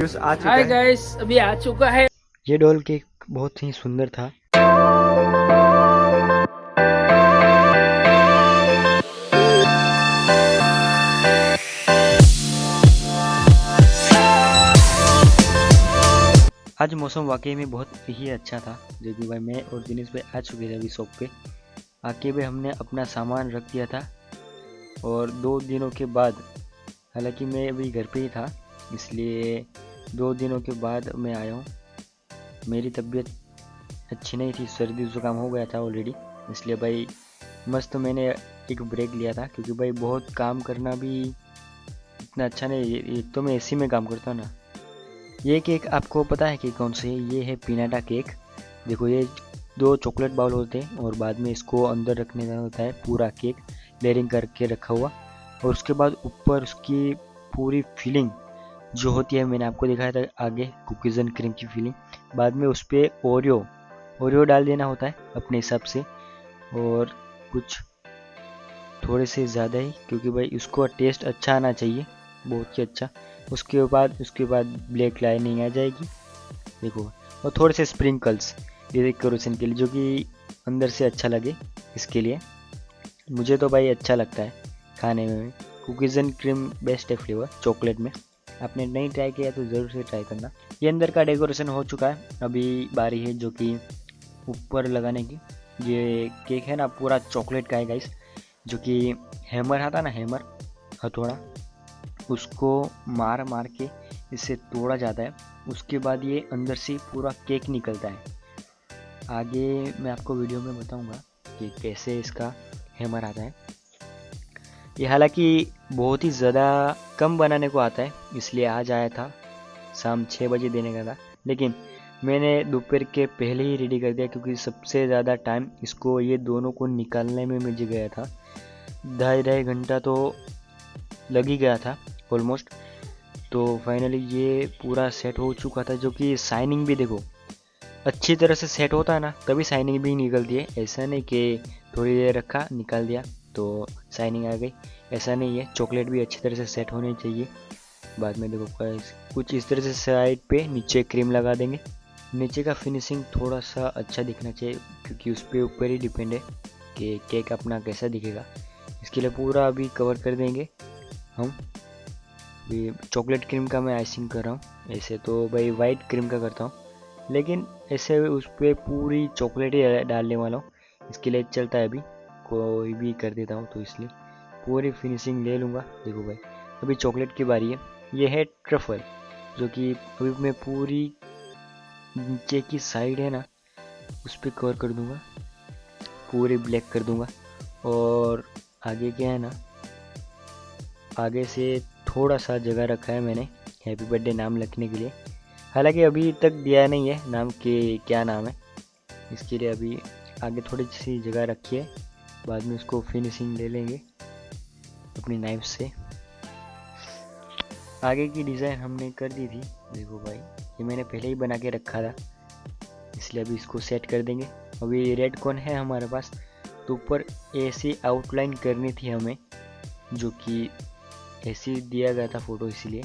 Hi guys, अभी आ चुका है। ये डॉल केक बहुत ही सुंदर था। आज मौसम वाकई में बहुत ही अच्छा था, जो कि भाई मैं और दिनेश भाई आ चुके थे अभी शॉप पे। आके भी हमने अपना सामान रख दिया था और 2 दिनों के बाद, हालांकि मैं अभी घर पे ही था, इसलिए 2 दिनों के बाद मैं आया हूँ। मेरी तबीयत अच्छी नहीं थी, सर्दी ज़ुकाम हो गया था ऑलरेडी, इसलिए भाई मस्त मैंने एक ब्रेक लिया था, क्योंकि भाई बहुत काम करना भी इतना अच्छा नहीं। एक तो मैं एसी में काम करता हूँ ना। ये केक आपको पता है कि कौन से है? ये है पीनाटा केक। देखो, ये 2 चॉकलेट बाउल होते हैं और बाद में इसको अंदर रखने का होता है पूरा केक लेयरिंग करके रखा हुआ, और उसके बाद ऊपर उसकी पूरी फिलिंग जो होती है, मैंने आपको दिखाया था आगे, कुकीज़ एंड क्रीम की फिलिंग। बाद में उस पर ओरियो डाल देना होता है अपने हिसाब से, और कुछ थोड़े से ज़्यादा ही, क्योंकि भाई उसको टेस्ट अच्छा आना चाहिए, बहुत ही अच्छा। उसके बाद ब्लैक लाइनिंग आ जाएगी, देखो, और थोड़े से स्प्रिंकल्स ये डेकोरेशन के लिए, जो कि अंदर से अच्छा लगे, इसके लिए। मुझे तो भाई अच्छा लगता है खाने में। कुकीज़ एंड क्रीम बेस्ट है फ्लेवर चॉकलेट में। आपने नहीं ट्राई किया तो ज़रूर से ट्राई करना। ये अंदर का डेकोरेशन हो चुका है, अभी बारी है जो कि ऊपर लगाने की। ये केक है ना, पूरा चॉकलेट का है गाइस, जो कि हैमर आता ना, हैमर, हथौड़ा, उसको मार मार के इसे तोड़ा जाता है। उसके बाद ये अंदर से पूरा केक निकलता है। आगे मैं आपको वीडियो में बताऊंगा कि कैसे इसका हैमर आता है। ये हालांकि बहुत ही ज़्यादा कम बनाने को आता है, इसलिए आज आया था, शाम 6 बजे देने का था, लेकिन मैंने दोपहर के पहले ही रेडी कर दिया, क्योंकि सबसे ज़्यादा टाइम इसको, ये दोनों को निकालने में मुझे गया था। 2.5 घंटा तो लग ही गया था ऑलमोस्ट। तो फाइनली ये पूरा सेट हो चुका था, जो कि शाइनिंग भी देखो अच्छी तरह से सेट होता है ना, तभी शाइनिंग भी निकलती है। ऐसा नहीं कि थोड़ी देर रखा निकाल दिया तो शाइनिंग आ गई, ऐसा नहीं है। चॉकलेट भी अच्छी तरह से सेट होनी चाहिए। बाद में देखो कुछ इस तरह से साइड पे नीचे क्रीम लगा देंगे। नीचे का फिनिशिंग थोड़ा सा अच्छा दिखना चाहिए, क्योंकि उस पर ऊपर ही डिपेंड है कि केक अपना कैसा दिखेगा। इसके लिए पूरा अभी कवर कर देंगे हम। ये चॉकलेट क्रीम का मैं आइसिंग कर रहा हूँ, ऐसे तो भाई वाइट क्रीम का करता हूँ, लेकिन ऐसे उस पर पूरी चॉकलेट ही डालने वाला हूँ। इसके लिए चलता है, अभी कोई भी कर देता हूँ, तो इसलिए पूरी फिनिशिंग ले लूँगा। देखो भाई, अभी चॉकलेट की बारी है। ये है ट्रफल, जो कि अभी मैं पूरी नीचे की साइड है ना, उस पर कवर कर दूँगा, पूरी ब्लैक कर दूँगा। और आगे क्या है ना, आगे से थोड़ा सा जगह रखा है मैंने हैप्पी बर्थडे नाम लिखने के लिए। हालांकि अभी तक दिया नहीं है नाम के, क्या नाम है, इसके लिए अभी आगे थोड़ी सी जगह रखी है। बाद में उसको फिनिशिंग ले लेंगे अपनी नाइफ से। आगे की डिज़ाइन हमने कर दी थी, देखो भाई, ये मैंने पहले ही बना के रखा था, इसलिए अभी इसको सेट कर देंगे। अभी रेड कॉर्न है हमारे पास, तो ऊपर ऐसी आउटलाइन करनी थी हमें, जो कि ऐसे दिया गया था फ़ोटो, इसीलिए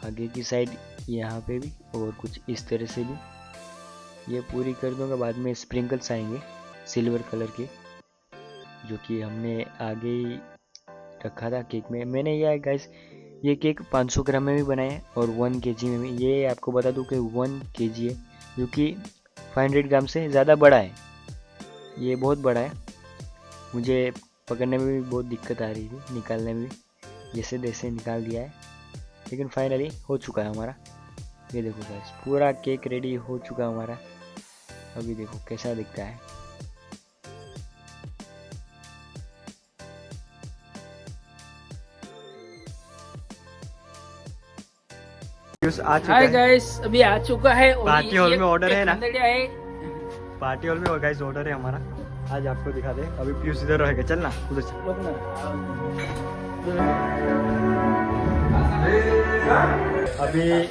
आगे की साइड यहाँ पे भी, और कुछ इस तरह से भी ये पूरी कर दूंगा। बाद में स्प्रिंकल्स आएंगे सिल्वर कलर के, जो कि हमने आगे ही रखा था केक में। मैंने यह गाइस, ये केक 500 ग्राम में भी बनाया है और 1 kg में भी। ये आपको बता दूं कि 1 kg है, जो कि 500 ग्राम से ज़्यादा बड़ा है। ये बहुत बड़ा है, मुझे पकड़ने में भी बहुत दिक्कत आ रही थी, निकालने में भी, जैसे तैसे निकाल दिया है, लेकिन फाइनली हो चुका है हमारा। ये देखो गाइस, पूरा केक रेडी हो चुका है हमारा। अभी देखो कैसा दिखता है। हाय गाइस, अभी आ चुका है। और पार्टी हॉल में ऑर्डर है ना, है। पार्टी हॉल में गाइस ऑर्डर है हमारा, आज आपको दिखा दे। अभी पीयूष इधर रहेगा, चलना उधर चल। अभी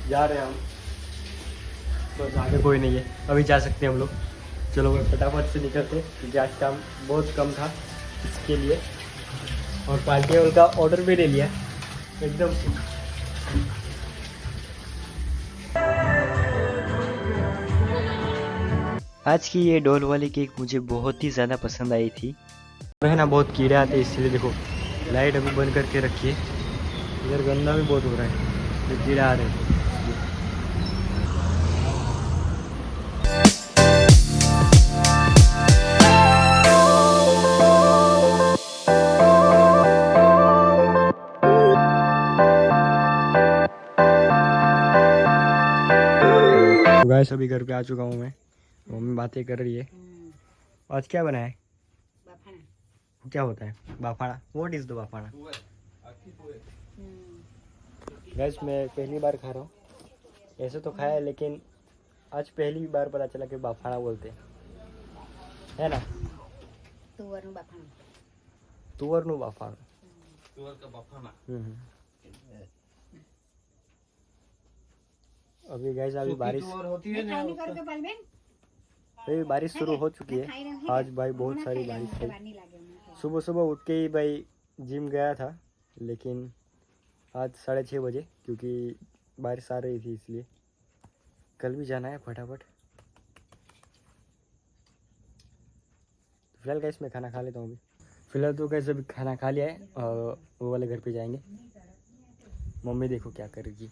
जा रहे हैं हम, तो आगे कोई नहीं है, अभी जा सकते हैं हम लोग। चलो भाई फटाफट से निकलते हैं, क्योंकि आज काम बहुत कम था इसके लिए। और पार्टी हॉल का ऑर्डर भी ले लिया एकदम से। आज की ये डॉल वाली केक मुझे बहुत ही ज़्यादा पसंद आई थी। है ना, बहुत कीड़े आते हैं इसलिए देखो लाइट अभी बंद करके रखिए। इधर गंदा भी बहुत हो रहा है, तो कीड़े आ रहे हैं। तो गाइस अभी घर पे आ चुका हूँ मैं। मम्मी बातें कर रही है। आज क्या बना है? क्या होता है बाफाड़ा? व्हाट इज द बाफाड़ा? गैस मैं पहली बार खा रहा हूँ। ऐसे तो खाया है लेकिन आज पहली बार पता चला कि बाफाड़ा बोलते हैं, है ना? तुअर नु बाफाड़ा। अभी गैस अभी बारिश शुरू हो चुकी है। आज भाई बहुत सारी बारिश है। सुबह सुबह उठ के ही भाई जिम गया था, लेकिन आज 6:30 बजे, क्योंकि बारिश आ रही थी इसलिए। कल भी जाना है फटाफट। फिलहाल गैस मैं खाना खा लेता हूँ अभी। फिलहाल तो गैस अभी खाना खा लिया है और वो वाले घर पे जाएंगे। मम्मी देखो क्या करेगी।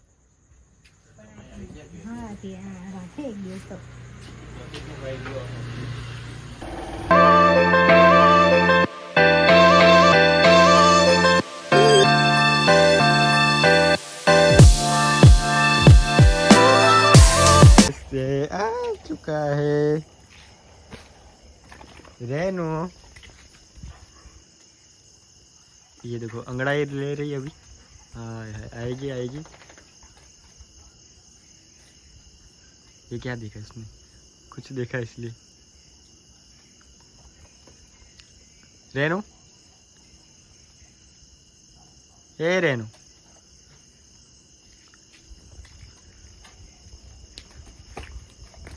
से आ चुका है रेनू। ये देखो अंगड़ाई ले रही है अभी। आएगी आएगी। ये क्या देखा इसने? कुछ देखा इसलिए। रेनू, ए रेनू,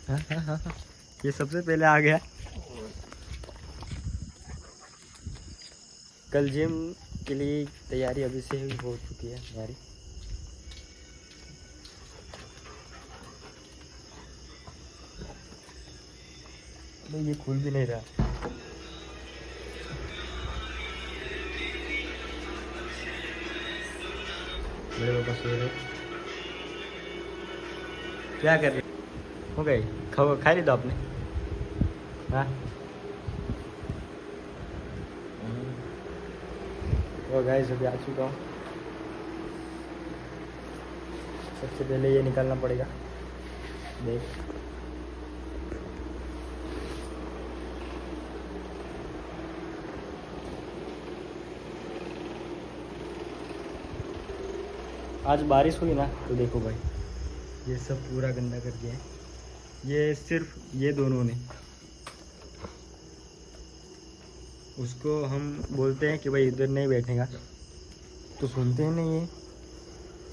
हाँ। ये सबसे पहले आ गया। कल जिम के लिए तैयारी अभी से ही हो चुकी है हमारी। नहीं, ये खुल भी नहीं रहा। मेरे पापा सो रहे। क्या कर रहे हो गई? खा ली तो आपने? हाँ। और गाइस अभी आ चुका हूँ। सबसे पहले ये निकालना पड़ेगा। देख, आज बारिश हुई ना, तो देखो भाई ये सब पूरा गंदा कर दिया है। ये सिर्फ ये दोनों ने। उसको हम बोलते हैं कि भाई इधर नहीं बैठेगा, तो सुनते ही नहीं है।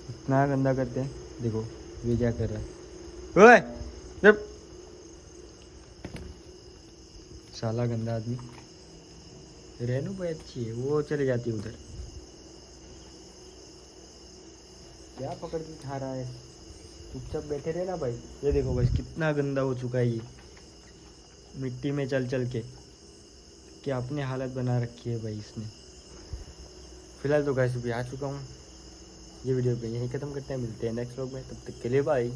इतना गंदा करते हैं। देखो ये क्या कर रहा है। ओए जब साला गंदा आदमी। रेनू भाई अच्छी है, वो चले जाती है उधर। क्या पकड़ के खा रहा है? चुपचाप बैठे रहे ना भाई। ये देखो भाई कितना गंदा हो चुका है ये, मिट्टी में चल चल के। क्या अपनी हालत बना रखी है भाई इसने। फिलहाल तो गैस भी आ चुका हूँ। ये वीडियो पे यहीं ख़त्म करते हैं। मिलते हैं नेक्स्ट व्लॉग में, तब तक के लिए बाय।